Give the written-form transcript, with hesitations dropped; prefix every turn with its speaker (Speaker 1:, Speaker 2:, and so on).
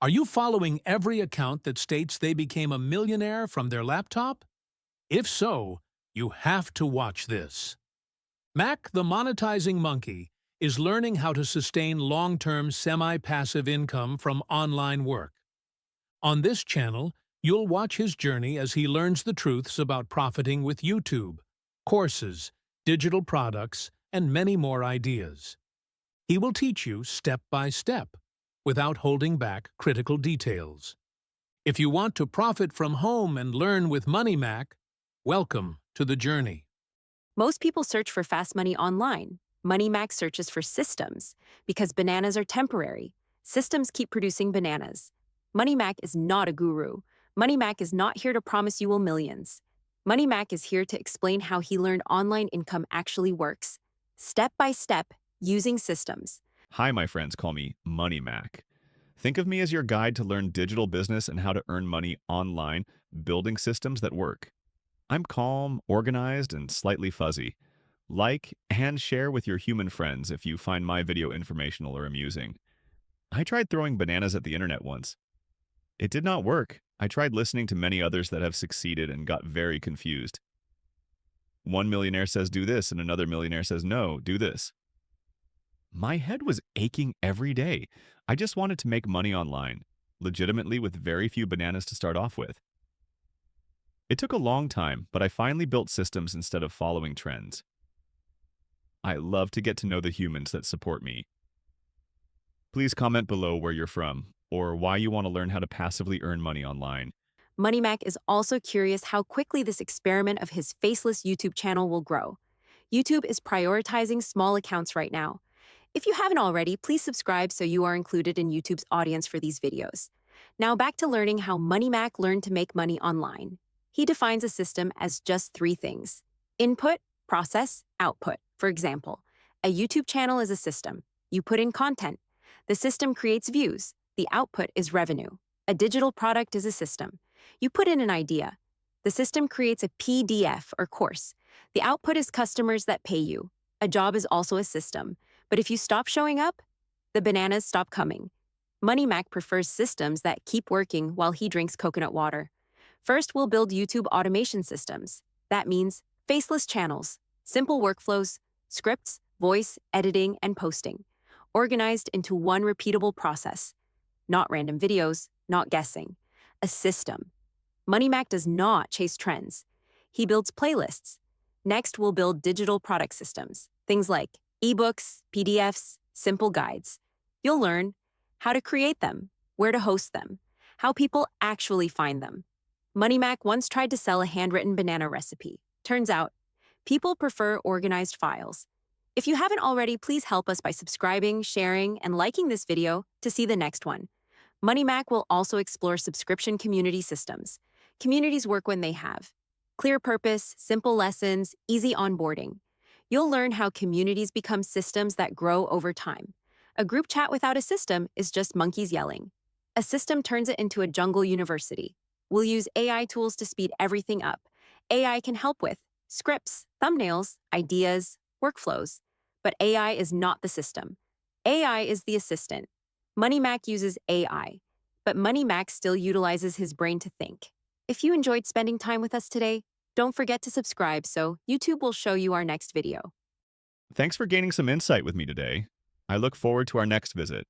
Speaker 1: Are you following every account that states they became a millionaire from their laptop? If so, you have to watch this. Mac, the monetizing monkey, is learning how to sustain long-term semi-passive income from online work. On this channel, you'll watch his journey as he learns the truths about profiting with YouTube, courses, digital products, and many more ideas. He will teach you step by step, without holding back critical details. If you want to profit from home and learn with Money Mac, welcome to the journey.
Speaker 2: Most people search for fast money online. Money Mac searches for systems because bananas are temporary. Systems keep producing bananas. Money Mac is not a guru. Money Mac is not here to promise you will millions. Money Mac is here to explain how he learned online income actually works, step by step, using systems.
Speaker 3: Hi, my friends call me Money Mac. Think of me as your guide to learn digital business and how to earn money online, building systems that work. I'm calm, organized, and slightly fuzzy. Like and share with your human friends if you find my video informational or amusing. I tried throwing bananas at the internet once. It did not work. I tried listening to many others that have succeeded and got very confused. One millionaire says do this and another millionaire says no, do this. My head was aching every day. I just wanted to make money online, legitimately with very few bananas to start off with. It took a long time, but I finally built systems instead of following trends. I love to get to know the humans that support me. Please comment below where you're from or why you want to learn how to passively earn money online.
Speaker 2: Money Mac is also curious how quickly this experiment of his faceless YouTube channel will grow. YouTube is prioritizing small accounts right now. If you haven't already, please subscribe so you are included in YouTube's audience for these videos. Now back to learning how Money Mac learned to make money online. He defines a system as just three things: input, process, output. For example, a YouTube channel is a system. You put in content. The system creates views. The output is revenue. A digital product is a system. You put in an idea. The system creates a PDF or course. The output is customers that pay you. A job is also a system. But if you stop showing up, the bananas stop coming. Money Mac prefers systems that keep working while he drinks coconut water. First, we'll build YouTube automation systems. That means faceless channels, simple workflows, scripts, voice, editing, and posting, organized into one repeatable process. Not random videos, not guessing. A system. Money Mac does not chase trends. He builds playlists. Next, we'll build digital product systems. Things like ebooks, PDFs, simple guides. You'll learn how to create them, where to host them, how people actually find them. Money Mac once tried to sell a handwritten banana recipe. Turns out, people prefer organized files. If you haven't already, please help us by subscribing, sharing, and liking this video to see the next one. Money Mac will also explore subscription community systems. Communities work when they have clear purpose, simple lessons, easy onboarding. You'll learn how communities become systems that grow over time. A group chat without a system is just monkeys yelling. A system turns it into a jungle university. We'll use AI tools to speed everything up. AI can help with scripts, thumbnails, ideas, workflows. But AI is not the system. AI is the assistant. Money Mac uses AI, but Money Mac still utilizes his brain to think. If you enjoyed spending time with us today, don't forget to subscribe so YouTube will show you our next video.
Speaker 3: Thanks for gaining some insight with me today. I look forward to our next visit.